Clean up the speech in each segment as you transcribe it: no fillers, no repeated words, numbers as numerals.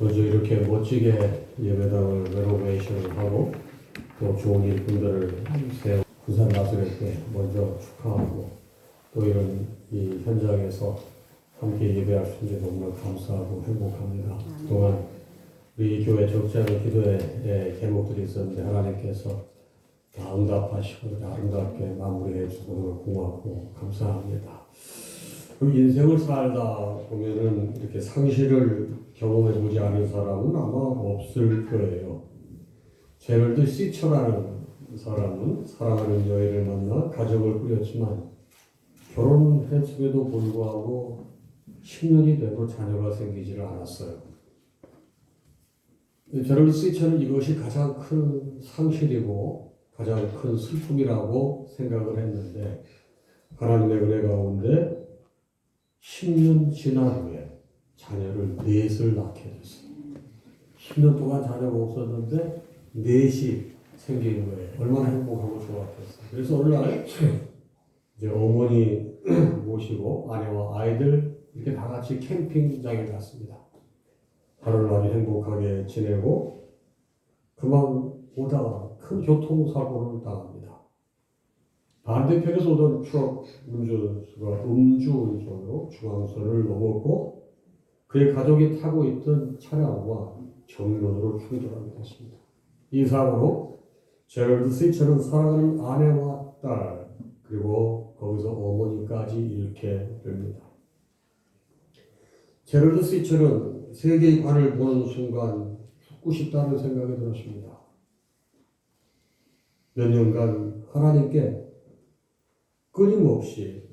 먼저 이렇게 멋지게 예배당을 레노베이션을 하고 또 좋은 일꾼들을 세워 부산 나사렛에 먼저 축하하고 또 이런 이 현장에서 함께 예배할 수 있는 너무나 감사하고 행복합니다. 그동안 우리 교회 적지 않은 기도의 제목들이 있었는데 하나님께서 다 응답하시고 아름답게 마무리해 주셔서 너무 고맙고 감사합니다. 인생을 살다 보면은 이렇게 상실을 경험해 보지 않은 사람은 아마 없을 거예요. 제럴드 시처라는 사람은 사랑하는 여인을 만나 가정을 꾸렸지만 결혼했음에도 불구하고 10년이 돼도 자녀가 생기지를 않았어요. 제럴드 시처는 이것이 가장 큰 상실이고 가장 큰 슬픔이라고 생각을 했는데 하나님의 은혜 가운데 10년 지난 후에 자녀를 넷을 낳게 됐어요. 10년 동안 자녀가 없었는데 넷이 생긴 거예요. 얼마나 행복하고 좋았겠어요. 그래서 어느 날 이제 어머니 모시고 아내와 아이들 이렇게 다 같이 캠핑장에 갔습니다. 하루를 아주 행복하게 지내고 그만 오다가 큰 교통사고를 당합니다. 반대편에서 오던 트럭 운전수가 음주운전으로 중앙선을 넘었고 그의 가족이 타고 있던 차량과 정면으로 충돌하게 됐습니다. 이 사고로 제럴드 시처는 사랑하는 아내와 딸 그리고 거기서 어머니까지 잃게 됩니다. 제럴드 시처는 세계의 관을 보는 순간 죽고 싶다는 생각이 들었습니다. 몇 년간 하나님께 끊임없이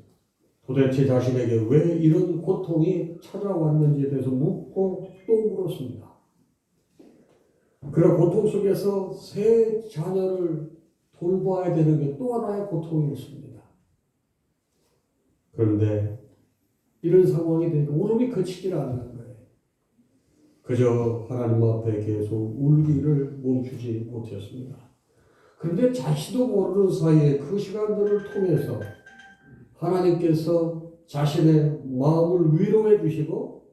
도대체 자신에게 왜 이런 고통이 찾아왔는지에 대해서 묻고 또 물었습니다. 그런 고통 속에서 새 자녀를 돌봐야 되는 게 또 하나의 고통이었습니다. 그런데 이런 상황이 되니까 울음이 그치질 않는 거예요. 그저 하나님 앞에 계속 울기를 멈추지 못했습니다. 그런데 자신도 모르는 사이에 그 시간들을 통해서 하나님께서 자신의 마음을 위로해 주시고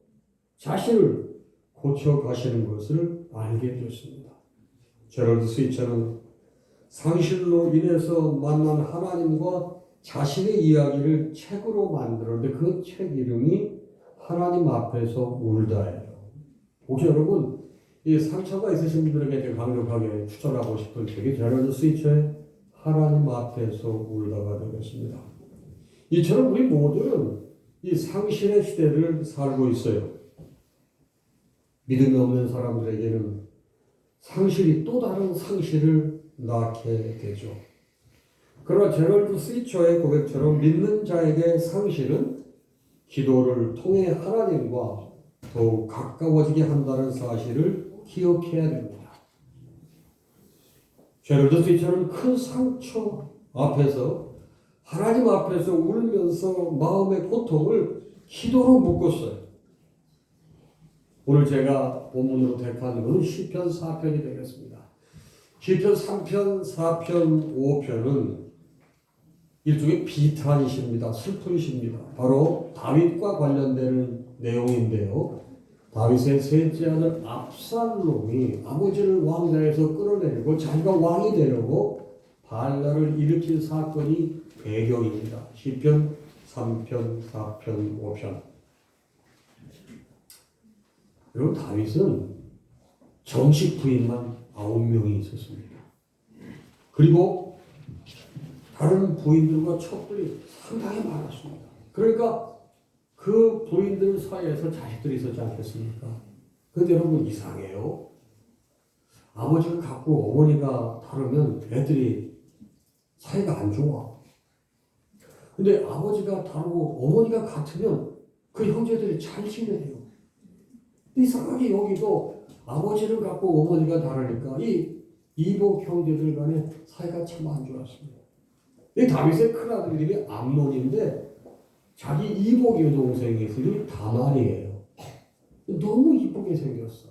자신을 고쳐 가시는 것을 알게 되었습니다. 제럴드 시처는 상실로 인해서 만난 하나님과 자신의 이야기를 책으로 만들었는데 그 책 이름이 하나님 앞에서 울다예요. 혹시 여러분 이 상처가 있으신 분들에게 제가 강력하게 추천하고 싶은 책이 제럴드 시처의 하나님 앞에서 울다가 되겠습니다. 이처럼 우리 모두는 이 상실의 시대를 살고 있어요. 믿음이 없는 사람들에게는 상실이 또 다른 상실을 낳게 되죠. 그러나 제럴드 시처의 고백처럼 믿는 자에게 상실은 기도를 통해 하나님과 더욱 가까워지게 한다는 사실을 기억해야 됩니다. 제럴드 시처는 큰 상처 앞에서 하나님 앞에서 울면서 마음의 고통을 기도로 묶었어요. 오늘 제가 본문으로 택한 것은 시편 4편이 되겠습니다. 시편 3편, 4편, 5편은 일종의 비탄이십니다. 슬픈 시입니다. 바로 다윗과 관련되는 내용인데요. 다윗의 셋째 아들 압살롬이 아버지를 왕좌에서 끌어내리고 자기가 왕이 되려고 반란을 일으킨 사건이 배경입니다. 시편 3편, 4편, 5편. 그리고 다윗은 정식 부인만 9명이 있었습니다. 그리고 다른 부인들과 첩들이 상당히 많았습니다. 그러니까 그 부인들 사이에서 자식들이 있었지 않겠습니까? 그런데 여러분 이상해요. 아버지가 같고 어머니가 다르면 애들이 사이가 안 좋아. 근데 아버지가 다르고 어머니가 같으면 그 형제들이 잘 지내요. 이상하게 여기도 아버지를 갖고 어머니가 다르니까 이 이복 형제들 간에 사이가 참 안 좋았습니다. 이 다윗의 큰아들이 암논인데 자기 이복 여동생이 있으니 다말이에요. 너무 이쁘게 생겼어.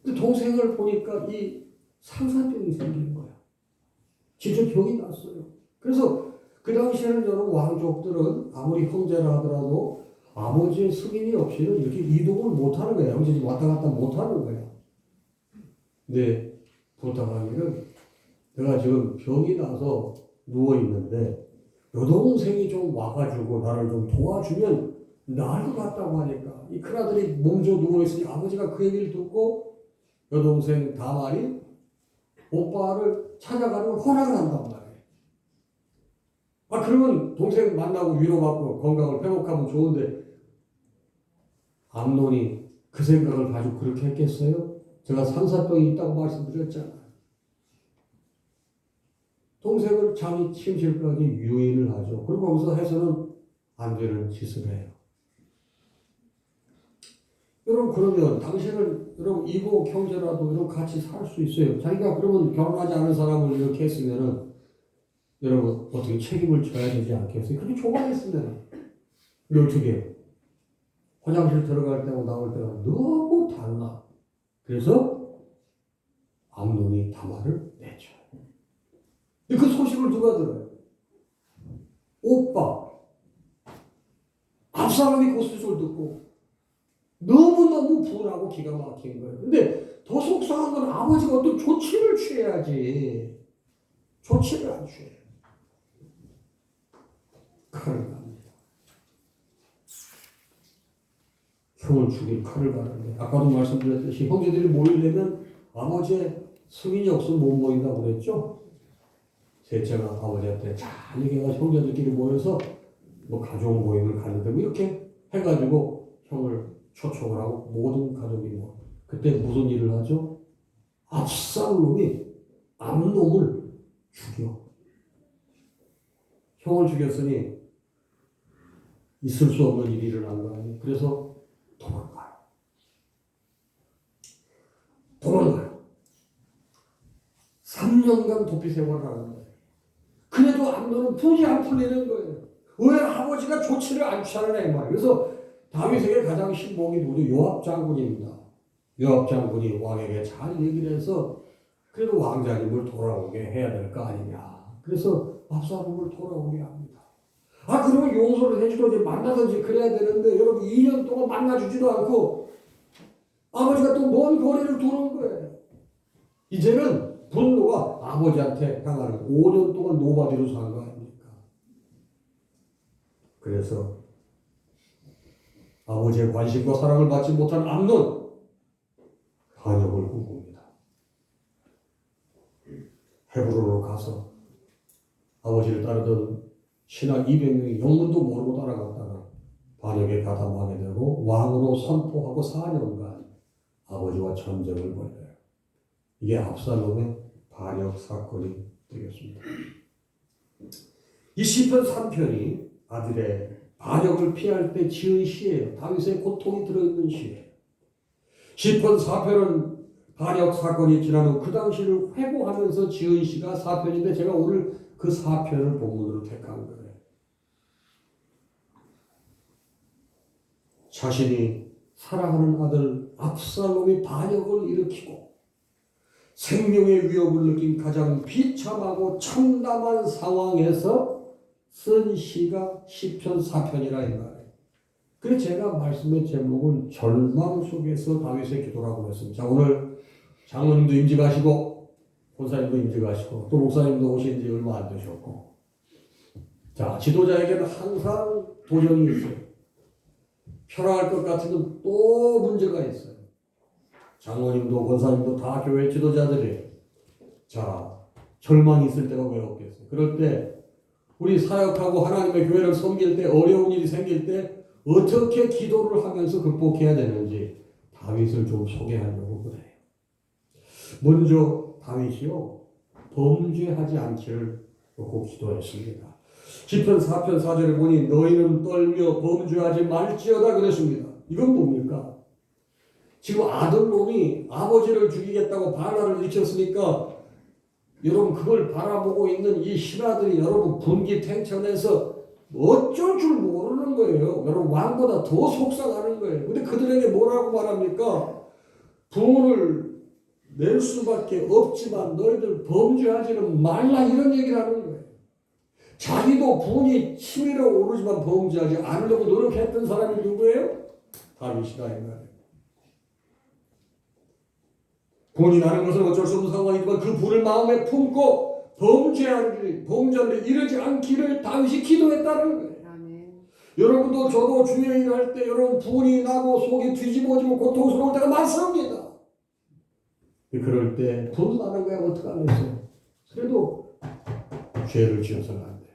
근데 동생을 보니까 이 상사병이 생긴 거야. 진짜 병이 났어요. 그래서 그 당시에는 여러 왕족들은 아무리 형제라 하더라도 아버지의 승인이 없이는 이렇게 이동을 못하는 거예요. 형제집 왔다 갔다 못하는 거예요. 근데 부탁하기는 내가 지금 병이 나서 누워있는데 여동생이 좀 와가지고 나를 좀 도와주면 나을 것 같다고 하니까 이 큰아들이 몸져 누워있으니 아버지가 그 얘기를 듣고 여동생 다말이 오빠를 찾아가는 걸 허락을 한단 말이에요. 그러면 동생 만나고 위로받고 건강을 회복하면 좋은데 암논이 그 생각을 가지고 그렇게 했겠어요? 제가 상사병이 있다고 말씀드렸잖아요. 동생을 자기 침실까지 유인을 하죠. 그리고 거기서 해서는 안 되는 짓을 해요. 여러분 그러면 당신은 여러분 이복 형제라도 여러분 같이 살 수 있어요. 자기가 그러면 결혼하지 않은 사람을 이렇게 했으면은 여러분 어떻게 책임을 져야 되지 않겠어요? 그렇게 조각했으면 어떻게 화장실 들어갈 때하고 나올 때가 너무 달라. 그래서 암논이 다말을 내줘요. 그 소식을 누가 들어요? 오빠. 앞사람이 그 소식을 듣고 너무너무 분하고 기가 막힌 거예요. 근데 더 속상한 건 아버지가 어떤 조치를 취해야지. 조치를 안 취해요. 칼을 갑니다. 형을 죽일 칼을 가는데 아까도 말씀드렸듯이 형제들이 모이려면 아버지의 승인이 없으면 못 모인다고 그랬죠? 셋째가 아버지한테 잘 얘기해가지고 형제들끼리 모여서 뭐 가족 모임을 가는데 이렇게 해가지고 형을 초청을 하고 모든 가족이 뭐 그때 무슨 일을 하죠? 압살롬이 암놈을 죽여. 형을 죽였으니 있을 수 없는 일이 일어난 거 아니에요. 그래서 도망가요. 도망가요. 3년간 도피 생활을 하는 거예요. 그래도 암논은 풀이 안 풀리는 거예요. 왜 아버지가 조치를 안 취하느냐 이 말이에요. 그래서 다윗에게 가장 신복이 누구죠? 요압 장군입니다. 요압 장군이 왕에게 잘 얘기를 해서 그래도 왕자님을 돌아오게 해야 될 거 아니냐. 그래서 압살롬을 돌아오게 합니다. 그러면 용서를 해주든지 만나든지 그래야 되는데 여러분 2년 동안 만나주지도 않고 아버지가 또 먼 거리를 두는 거예요. 이제는 분노가 아버지한테 향하는 5년 동안 노바디로 산 거 아닙니까? 그래서 아버지의 관심과 사랑을 받지 못한 암논 반역을 꿈꿉니다. 헤브론으로 가서 아버지를 따르던 신하 200명이 영문도 모르고 따라갔다가 반역에 가담하게 되고 왕으로 선포하고 4년간 아버지와 전쟁을 벌여요. 이게 압살롬의 반역 사건이 되겠습니다. 이 시편 3편이 아들의 반역을 피할 때 지은 시예요. 다윗의 고통이 들어있는 시예요. 시편 4편은 반역 사건이 지난 후 그 당시를 회고하면서 지은 시가 4편인데 제가 오늘 그 4편을 본문으로 택한 거예요. 자신이 사랑하는 아들 압살롬이 반역을 일으키고 생명의 위협을 느낀 가장 비참하고 참담한 상황에서 쓴 시가 시편 4편이라 이 말이에요. 그래서 제가 말씀의 제목을 절망 속에서 다윗의 기도라고 했습니다. 자, 오늘 장로님도 임직하시고 권사님도 임직하시고 또 목사님도 오신 지 얼마 안 되셨고 자, 지도자에게는 항상 도전이 있어요. 편안할 것 같으면 또 문제가 있어요. 장로님도 권사님도 다 교회 지도자들이에요. 자, 절망이 있을 때가 왜 없겠어요? 그럴 때 우리 사역하고 하나님의 교회를 섬길 때 어려운 일이 생길 때 어떻게 기도를 하면서 극복해야 되는지 다윗을 좀 소개하려고 그래요. 먼저 다윗이요 범죄하지 않기를 놓고 기도했습니다. 시편 4편 4절에 보니 너희는 떨며 범죄하지 말지어다 그랬습니다. 이건 뭡니까? 지금 아들놈이 아버지를 죽이겠다고 반란을 일으켰으니까 여러분 그걸 바라보고 있는 이 신하들이 여러분 분기탱천해서 어쩔 줄 모르는 거예요. 여러분 왕보다 더 속상하는 거예요. 근데 그들에게 뭐라고 말합니까? 부모를 낼 수밖에 없지만 너희들 범죄하지는 말라 이런 얘기를 하는 거예요. 자기도 분이 치밀어 오르지만 범죄하지 않으려고 노력했던 사람이 누구예요? 다윗이다 이 말이에요. 분이 나는 것은 어쩔 수 없는 상황이지만 그 분을 마음에 품고 범죄하는데 이르지 않기를 다윗이 기도했다는 거예요. 여러분도 저도 주의 일할 때 여러분 분이 나고 속이 뒤집어지고 고통스러울 때가 많습니다. 그럴 때 분 나는 거야 어떻게 하겠어요? 그래도 죄를 지어서는 안 돼.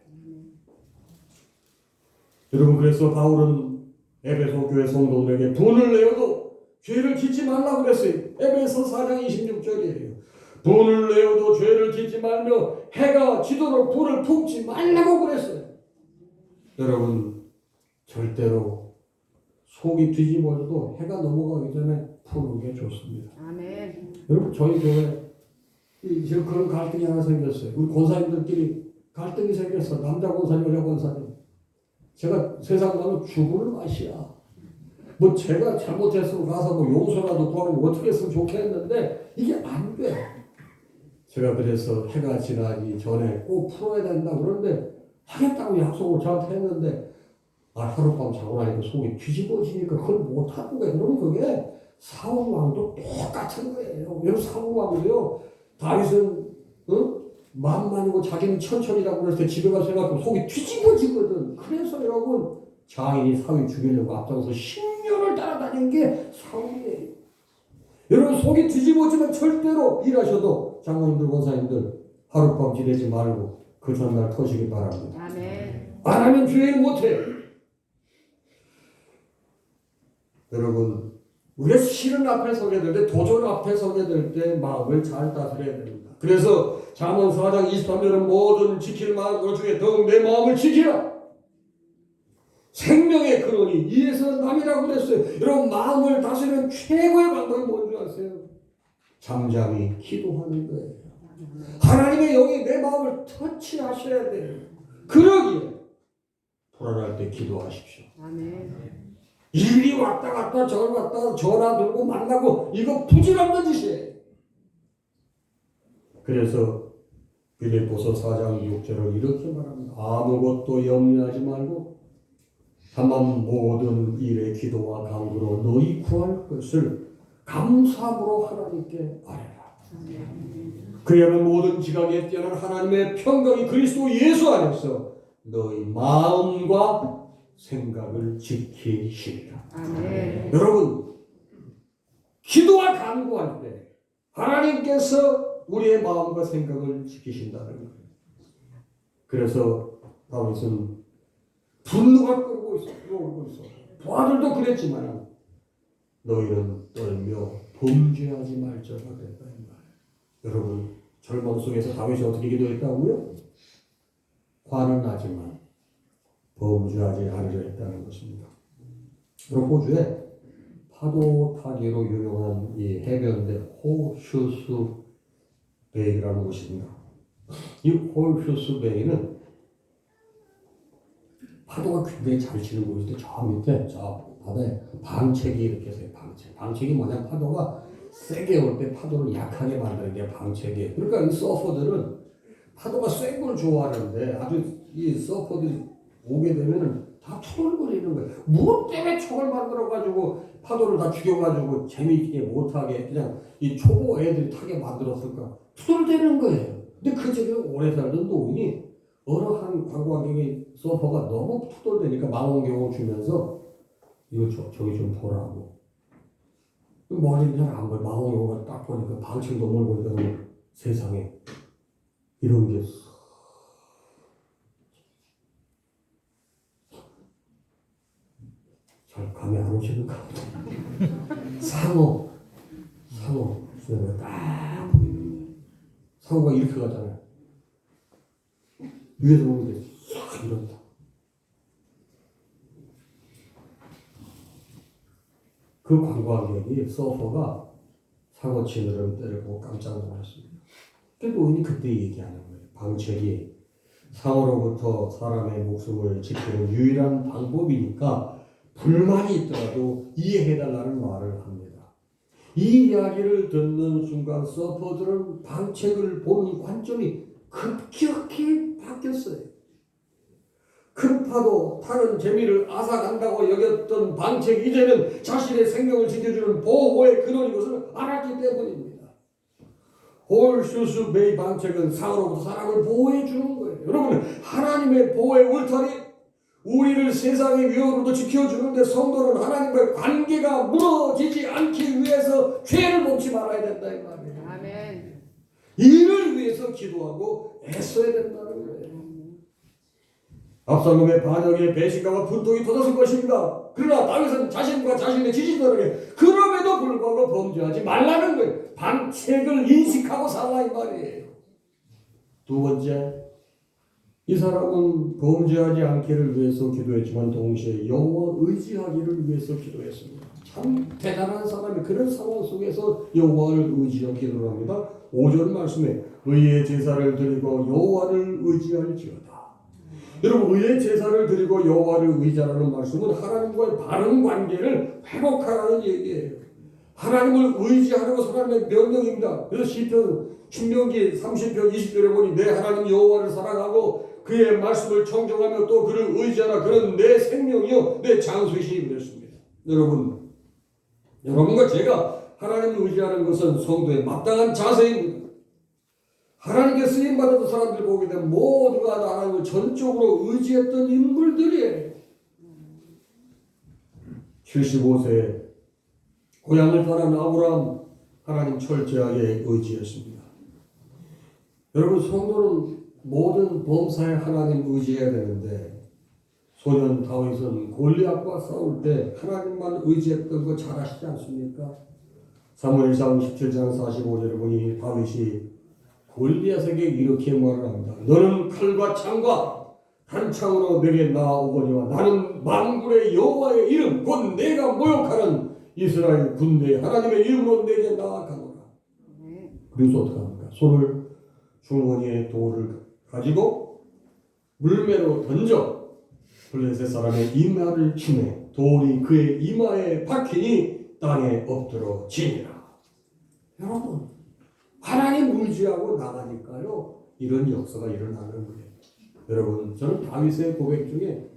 여러분 그래서 바울은 에베소 교회 성도들에게 분을 내어도 죄를 짓지 말라고 그랬어요. 에베소 4장 26절이에요. 분을 내어도 죄를 짓지 말며 해가 지도록 분을 품지 말라고 그랬어요. 여러분 절대로 속이 뒤집어져도 해가 넘어가기 전에 푸는 게 좋습니다. 아멘. 여러분 저희 교회 지금 그런 갈등이 하나 생겼어요. 우리 권사님들끼리 갈등이 생겼어. 남자 권사님, 여자 권사님. 제가 세상 가면 죽을 맛이야. 뭐 제가 잘못했으면 가서 뭐 용서라도 구하고 어떻게 했으면 좋겠는데 이게 안 돼. 제가 그래서 해가 지나기 전에 꼭 풀어야 된다 그러는데 하겠다고 약속을 저한테 했는데 하룻밤 자고 나니까 속이 뒤집어지니까 그걸 못하는 거예요. 그러면 그게 사울왕도 똑같은 거예요. 여러분 사울왕도요. 다윗은 만만이고 자기는 천천히라고 그랬을 때 집에 가서 생각하면 속이 뒤집어지거든. 그래서 여러분 장인이 사위 죽이려고 앞장서 10년을 따라다닌 게 사울이에요. 여러분 속이 뒤집어지면 절대로 일하셔도 장모님들 권사님들 하룻밤 지내지 말고 그 전날 터시기 바랍니다. 아멘. 안 하면 주의를 못해요. 여러분 우리가 실은 앞에 서게 될 때 도전 앞에 서게 될 때 마음을 잘 다스려야 됩니다. 그래서 잠언 4장 23절은 모든 지킬 마음 중에 더욱 내 마음을 지키라. 생명의 근원이 이에서 남이라고 그랬어요. 여러분 마음을 다스리는 최고의 방법이 뭔지 아세요? 잠잠히 기도하는 거예요. 하나님의 영이 내 마음을 터치하셔야 돼요. 그러기에 불안할 때 기도하십시오. 아멘. 일이 왔다 갔다 저를 갔다 전화 들고 만나고 이거 부질없는 짓이에요. 그래서 빌립보서 4장 6절을 이렇게 말합니다. 아무것도 염려하지 말고 다만 모든 일에 기도와 간구로 너희 구할 것을 감사함으로 하나님께 아뢰라. 그리하면 모든 지각에 뛰어난 하나님의 평강이 그리스도 예수 안에서 너희 마음과 생각을 지키시리라. 아멘. 여러분 기도와 간구할 때 하나님께서 우리의 마음과 생각을 지키신다는 거예요. 그래서 다윗은 분노가 끓고 있어. 부하들도 그랬지만 너희는 떨며 범죄하지 말자가 됐다 이 말. 여러분 절망 속에서 다윗이 어떻게 기도했다고요? 화는 나지만 범죄하지 않으려 했다는 것입니다. 그리고 호주에 파도 타기로 유명한 이 해변대 호슈스 베이라는 곳입니다. 이 호슈스 베이는 파도가 굉장히 잘 치는 곳인데 저 밑에 저 바다에 방책이 이렇게 있어요. 방책이 뭐냐면 파도가 세게 올 때 파도를 약하게 만드는 게 방책이에요. 그러니까 이 서퍼들은 파도가 센 걸 좋아하는데 아주 이 서퍼들이 오게 되면은 다 초월거리는 거예요. 무엇 때문에 촉을 만들어가지고 파도를 다 죽여가지고 재미있게 못하게 그냥 이 초보 애들이 타게 만들었을까? 투덜대는 거예요. 근데 그 집에 오래 살던 노인이 어느 한 관광객이 서퍼가 너무 투덜대니까 망원경을 주면서 이거 저기 좀 보라고. 머리는 잘 안 보여. 망원경을 딱 보니까 방층도 몰고 있다고 세상에 이런 게 잘 감이 안 오시는가 보다. 상어 수영을 딱 보이는 상어가 이렇게 가잖아요. 위에서 보는데 싹 이런다. 그 관광객이 서퍼가 상어 치는 때를 보고 깜짝 놀랐습니다. 그 노인이 그때 얘기하는 거예요. 방책이 상어로부터 사람의 목숨을 지키는 유일한 방법이니까 불만이 있더라도 이해해달라는 말을 합니다. 이 이야기를 듣는 순간 서퍼들은 방책을 보는 관점이 급격히 바뀌었어요. 큰 파도 타는 재미를 앗아간다고 여겼던 방책이 이제는 자신의 생명을 지켜주는 보호의 근원인 것을 알았기 때문입니다. 홀슈스 베이 방책은 상으로부터 사람을 보호해 주는 거예요. 여러분, 하나님의 보호의 울타리, 우리를 세상의 위협으로도 지켜주는데 성도는 하나님과의 관계가 무너지지 않기 위해서 죄를 범치 말아야 된다 이 말이에요. 아멘. 이를 위해서 기도하고 애써야 된다는 거예요. 압살롬의 반역에 배신감과 분통이 터졌을 것입니다. 그러나 다윗은 자신과 자신의 지지자들에게 그럼에도 불구하고 범죄하지 말라는 거예요. 방책을 인식하고 살라 이 말이에요. 두 번째, 이 사람은 범죄하지 않기를 위해서 기도했지만 동시에 여호와 의지하기를 위해서 기도했습니다. 참 대단한 사람이 그런 상황 속에서 여호와를 의지하여 기도를 합니다. 5절 말씀에 의의 제사를 드리고 여호와를 의지할지어다. 여러분, 의의 제사를 드리고 여호와를 의지하라는 말씀은 하나님과의 바른 관계를 회복하라는 얘기예요. 하나님을 의지하라고 하나님의 명령입니다. 그래서 신명기 30편 20절에 보니 내 하나님 여호와를 사랑하고 그의 말씀을 청정하며 또 그를 의지하라. 그는 내 생명이요 내 장수이시니 그랬습니다. 여러분과 제가 하나님을 의지하는 것은 성도의 마땅한 자세입니다. 하나님께 쓰임받았던 사람들 보게 되면 모두가 다 하나님을 전적으로 의지했던 인물들이에요. 75세 고향을 떠난 아브라함, 하나님 철저하게 의지했습니다. 여러분, 성도는 모든 범사에 하나님 의지해야 되는데 소년 다윗은 골리앗과 싸울 때 하나님만 의지했던 거 잘 아시지 않습니까? 사무엘상 17장 45절에 보니 다윗이 골리앗에게 이렇게 말을 합니다. 너는 칼과 창과 단창으로 내게 나아오거니와 나는 만군의 여호와의 이름 곧 내가 모욕하는 이스라엘 군대의 하나님의 이름으로 내게 나아가노라. 그래서 어떻게 합니까? 손을 주머니에 돌을 가지고 물매로 던져 블레셋 사람의 이마를 치매 돌이 그의 이마에 박히니 땅에 엎드러 지니라. 여러분, 하나님 의지하고 나가니까요 이런 역사가 일어나는 거예요. 여러분, 저는 다윗의 고백 중에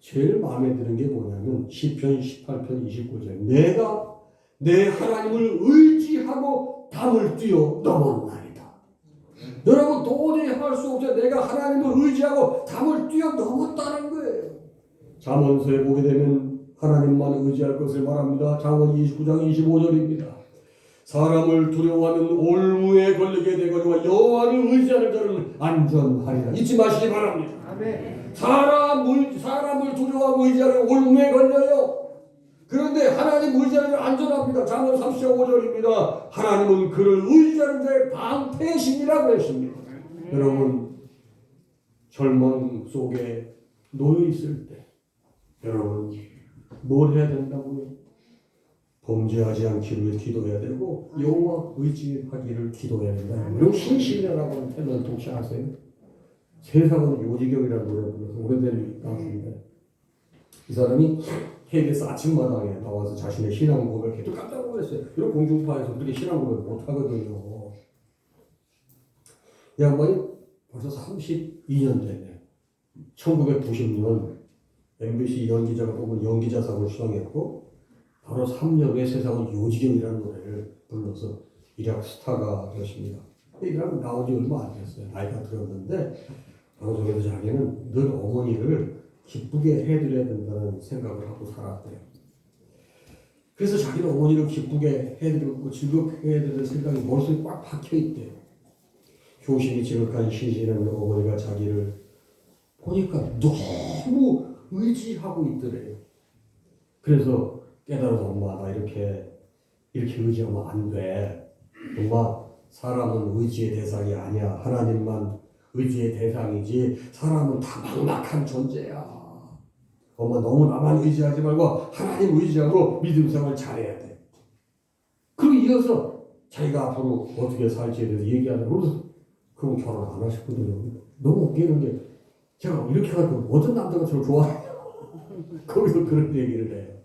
제일 마음에 드는 게 뭐냐면 시편 18편 29절 내가 내 하나님을 의지하고 담을 뛰어 넘었나이다. 여러분, 도저히 할 수 없어요. 내가 하나님을 의지하고 담을 뛰어 넘었다는 거예요. 잠언서에 보게 되면 하나님만 의지할 것을 말합니다. 잠언 29장 25절입니다. 사람을 두려워하면 올무에 걸리게 되거니와 여호와를 의지하는 자는 안전하리라. 잊지 마시기 바랍니다. 아멘. 사람을 두려워하고 의지하면 올무에 걸려요. 그런데 하나님 의지하는 자는 안전합니다. 잠언 30장 5절입니다. 하나님은 그를 의지하는 자의 방패신이라고 했습니다. 여러분, 절망 속에 놓여 있을 때 여러분 뭘 해야 된다고요? 범죄하지 않기를 기도해야 되고 여호와 의지하기를 기도해야 된다. 여러분, 신실이라고 하는 패널 혹시 아세요? 세상은 요지경이라는 노래 불러서 오래된 가수인데 이 사람이 KBS 아침마당에 나와서 자신의 신앙 고백해도 깜짝 놀랐어요. 이런 공중파에서 그렇게 신앙 고백 못하거든요. 이 양반이 벌써 32년 됐네. 1990년 MBC 연기자가 뽑은 연기자상을 수상했고 바로 3년 후에 세상은 요지경이라는 노래를 불러서 일약 스타가 되었습니다. 이 사람 나온 지 얼마 안 됐어요. 나이가 들었는데 방송에서 자기는 늘 어머니를 기쁘게 해드려야 된다는 생각을 하고 살았대요. 그래서 자기는 어머니를 기쁘게 해드리고 즐겁게 해야 되는 생각이 머릿속에 꽉 박혀있대요. 효심이 지극한 신실한 어머니가 자기를 보니까 너무 의지하고 있더래요. 그래서 깨달아서 엄마 나 이렇게 의지하면 안 돼. 엄마 사람은 의지의 대상이 아니야. 하나님만 의지의 대상이지 사람은 다 막막한 존재야. 엄마 너무 나만 의지하지 말고 하나님 의지하고 믿음 생활 잘해야 돼. 그리고 이어서 자기가 앞으로 어떻게 살지에 대해서 얘기하는 그래서 그럼 결혼 안 하셨거든요. 너무 웃기는 게 제가 이렇게 하고 어떤 남자가 저를 좋아해요. 거기서 그런 얘기를 해요.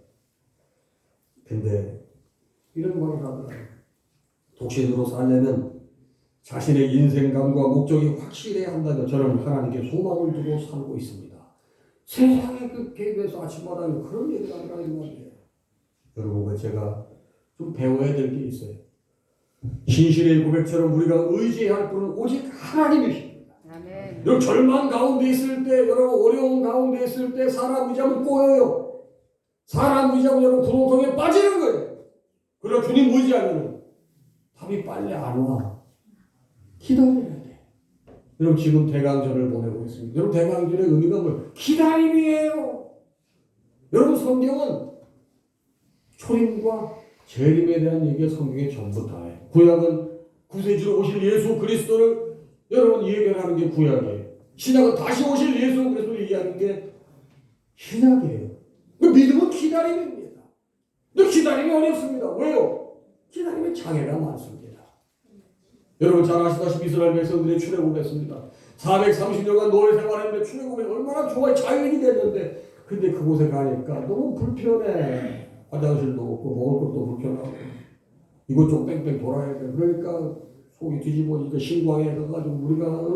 근데 이런 말을 하더라고요. 독신으로 살려면 자신의 인생감과 목적이 확실해야 한다면 저는 하나님께 소망을 두고 살고 있습니다. 세상에 그 KBS 아침마당에 그런 얘기를 하더라는 말이에요. 여러분, 제가 좀 배워야 될 게 있어요. 신실의 고백처럼 우리가 의지해야 할 분은 오직 하나님이십니다. 아멘. 여러분, 절망 가운데 있을 때, 여러분 어려운 가운데 있을 때 사람 의지하면 꼬여요. 사람 의지하면 여러분 구렁텅이에 빠지는 거예요. 그러나 주님 의지하면 답이 빨리 안 와. 기다려야 돼. 여러분, 지금 대강절을 보내고 있습니다. 여러분, 대강절의 의미가 뭐예요? 기다림이에요. 여러분, 성경은 초림과 재림에 대한 얘기가 성경에 전부 다예요. 구약은 구세주로 오실 예수 그리스도를 여러분 예견하는 게 구약이에요. 신약은 다시 오실 예수 그리스도를 얘기하는 게 신약이에요. 믿음은 기다림입니다. 근데 기다림이 어렵습니다. 왜요? 기다림에 장애가 많습니다. 여러분 잘 아시다시피 이스라엘 백성들이 출애굽했습니다. 430년간 노예 생활했는데 출애굽이 얼마나 좋아요. 자유인이 됐는데 근데 그곳에 가니까 너무 불편해. 화장실도 없고 먹을 것도 불편하고 이곳 좀 뺑뺑 돌아야 돼. 그러니까 속이 뒤집어지니까 신광에 가가지고 우리가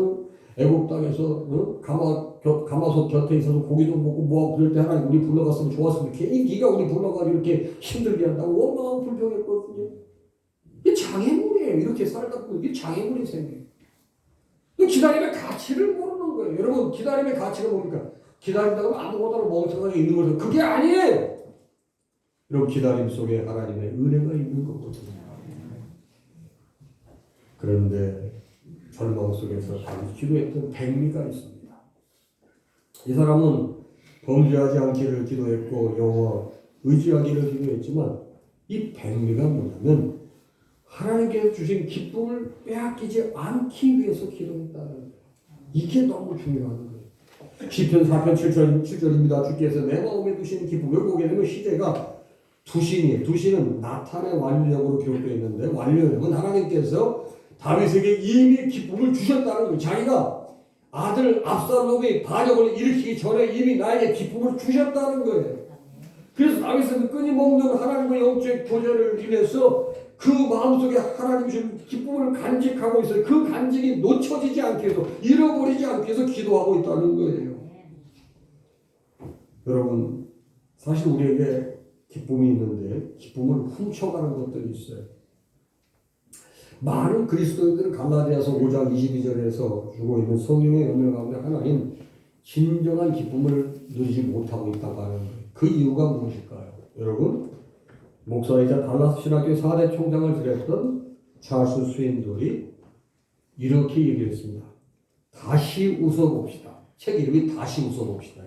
애굽 땅에서 가마솥 곁에 있어서 고기도 먹고 뭐하고 그럴 때 하나님 우리 불러갔으면 좋았을 텐데 괜히 네가 우리 불러가지고 이렇게 힘들게 한다고 얼마나 불평했거든요. 이게 장애물이에요. 이렇게 살다 보면 이게 장애물이 생겨요. 기다림의 가치를 모르는 거예요. 여러분 기다림의 가치가 뭡니까? 기다린다고 아무것도 멍청하게 있는 거죠. 그게 아니에요. 여러분 기다림 속에 하나님의 은혜가 있는 거거든요. 그런데 절망 속에서 다윗이 기도했던 백미가 있습니다. 이 사람은 범죄하지 않기를 기도했고 여호와 의지하기를 기도했지만 이 백미가 뭐냐면 하나님께서 주신 기쁨을 빼앗기지 않기 위해서 기도했다는 거예요. 이게 너무 중요한 거예요. 시편 4편 7절입니다. 주께서 내 마음에 두신 기쁨. 여기 보게 되면 시제가 두신이에요. 두신은 나탄의 완료형으로 기록되어 있는데 완료형은 하나님께서 다윗에게 이미 기쁨을 주셨다는 거예요. 자기가 아들 압살롬이 반역을 일으키기 전에 이미 나에게 기쁨을 주셨다는 거예요. 그래서 다윗은 끊임없는 하나님의 영적 교제를 인해서 그 마음속에 하나님 주신 기쁨을 간직하고 있어요. 그 간직이 놓쳐지지 않게 해서 잃어버리지 않게 해서 기도하고 있다는 거예요. 여러분 사실 우리에게 기쁨이 있는데 기쁨을 훔쳐가는 것들이 있어요. 많은 그리스도인들은 갈라디아서 5장 22절에서 주고 있는 성령의 열매 가운데 하나는 진정한 기쁨을 누리지 못하고 있다고 하는 거예요. 그 이유가 무엇일까요? 여러분 목사이자 달라스 신학교 4대 총장을 지냈던 찰스 스윈돌이 이렇게 얘기했습니다. 다시 웃어봅시다. 책 이름이 다시 웃어봅시다.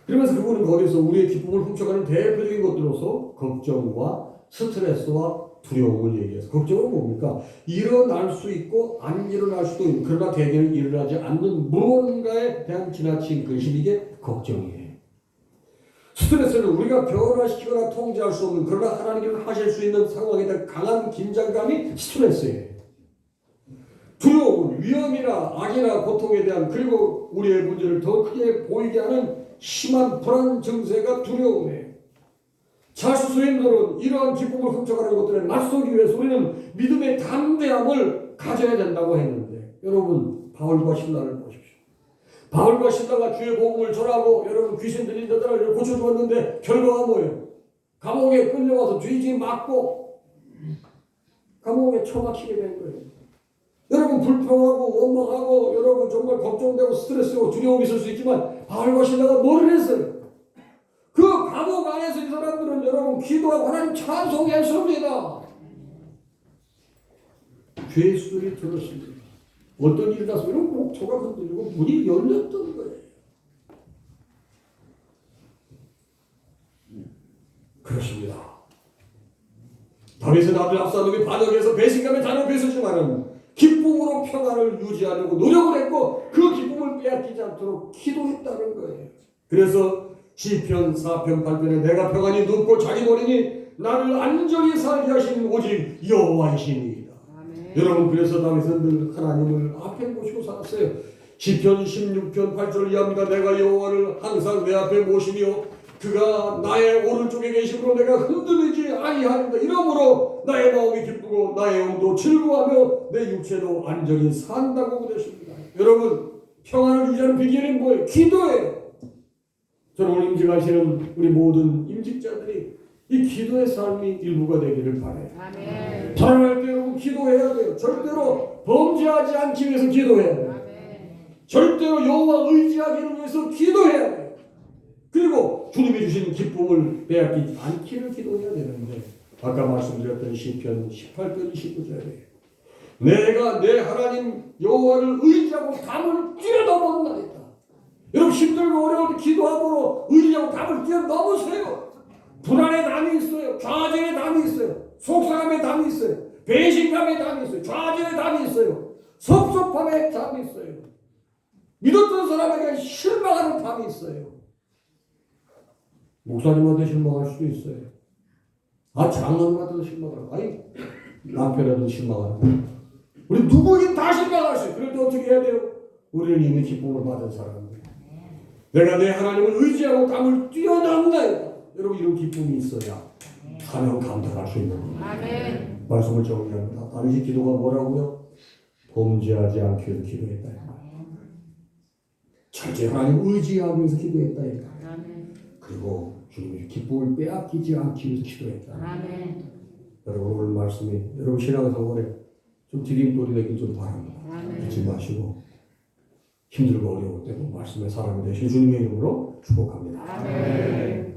그러면서 그분은 거기서 우리의 기쁨을 훔쳐가는 대표적인 것들로서 걱정과 스트레스와 두려움을 얘기해서 걱정은 뭡니까? 일어날 수 있고 안 일어날 수도 있고 그러나 대개는 일어나지 않는 무언가에 대한 지나친 근심 이게 걱정이에요. 스트레스는 우리가 변화시키거나 통제할 수 없는 그러나 하나님께서 하실 수 있는 상황에 대한 강한 긴장감이 스트레스예요. 두려움은 위험이나 악이나 고통에 대한 그리고 우리의 문제를 더 크게 보이게 하는 심한 불안 증세가 두려움이에요. 찰스 스윈돌은 이러한 기쁨을 훔쳐가는 것들에 맞서기 위해서 우리는 믿음의 담대함을 가져야 된다고 했는데 여러분 바울과 신라를 보십시오. 바울과 신라가 주의 복음을 전하고 여러분 귀신 들린 자들을 고쳐주었는데 결과가 뭐예요? 감옥에 끌려와서 죄지 맞고 감옥에 처박히게 된 거예요. 여러분 불평하고 원망하고 여러분 정말 걱정되고 스트레스고 두려움이 있을 수 있지만 바울과 신라가 뭘 했어요? 그 감옥 안에서 이 사람들은 여러분 기도하고 하나님 찬송했습니다. 죄의 소리 들었습니다. 어떤 일이 나서 이런 목초가 흔들리고 문이 열렸던 거예요. 그렇습니다. 다윗은 아들 압살롬이 반역해서 배신감에 잔혹했었지만은 기쁨으로 평안을 유지하려고 노력을 했고 그 기쁨을 빼앗기지 않도록 기도했다는 거예요. 그래서 시편 4편 8편에 내가 평안히 눕고 자기 노리니 나를 안전히 살게 하시는 오직 여호와이시니이다. 여러분 그래서 다윗은 늘 하나님을 앞에 모시고 살았어요. 시편 16편 8절을 이해합니다. 내가 여호와를 항상 내 앞에 모시며 그가 나의 오른쪽에 계심으로 내가 흔들리지 아니하리다. 이러므로 나의 마음이 기쁘고 나의 영도 즐거워하며 내 육체도 안전히 산다고 그랬습니다. 여러분 평안을 유지하는 비결은 뭐예요? 기도예요. 저는 오늘 임직하시는 우리 모든 임직자들이 이 기도의 삶이 일부가 되기를 바라요. 아멘. 불안할 때 여러분 기도해야 돼요. 절대로 범죄하지 않기 위해서 기도해야 돼요. 아멘. 절대로 여호와 의지하기를 위해서 기도해야 돼요. 그리고 주님이 주신 기쁨을 빼앗기지 않기를 기도해야 되는데 아까 말씀드렸던 시편 18편 29절에 내가 내 하나님 여호와를 의지하고 담을 뛰어넘었나이다. 여러분 힘들고 어려울 때 기도함으로 의지하고 담을 뛰어넘으세요. 불안의 담이 있어요. 좌절의 담이 있어요. 속상함의 담이 있어요. 배신감의 담이 있어요. 좌절의 담이 있어요. 섭섭함의 담이 있어요. 믿었던 사람에게 실망하는 담이 있어요. 목사님한테 실망할 수도 있어요. 장로님한테도 실망하고, 남편한테도 실망하고. 우리 누구에게 다 실망할 수 있어요. 그럴 때 어떻게 해야 돼요? 우리는 이미 기쁨을 받은 사람입니다. 내가 내 하나님을 의지하고 담을 뛰어넘나이다. 여러분 이런 기쁨이 있어야 사명 감당할 수 있는 겁니다. 아멘. 말씀을 정리합니다. 다윗이 기도가 뭐라고요? 범죄하지 않기 위해서 기도했다. 철저히 하나님 의지하기 위해서 기도했다. 아멘. 그리고 주님의 기쁨을 빼앗기지 않기 위해서 기도했다. 아멘. 여러분 오늘 말씀이 여러분 신앙생활에 좀 디딤돌이 되길 좀 바랍니다. 아멘. 잊지 마시고 힘들고 어려울 때도 말씀의 사람이 되신 주님의 이름으로 축복합니다. 아멘.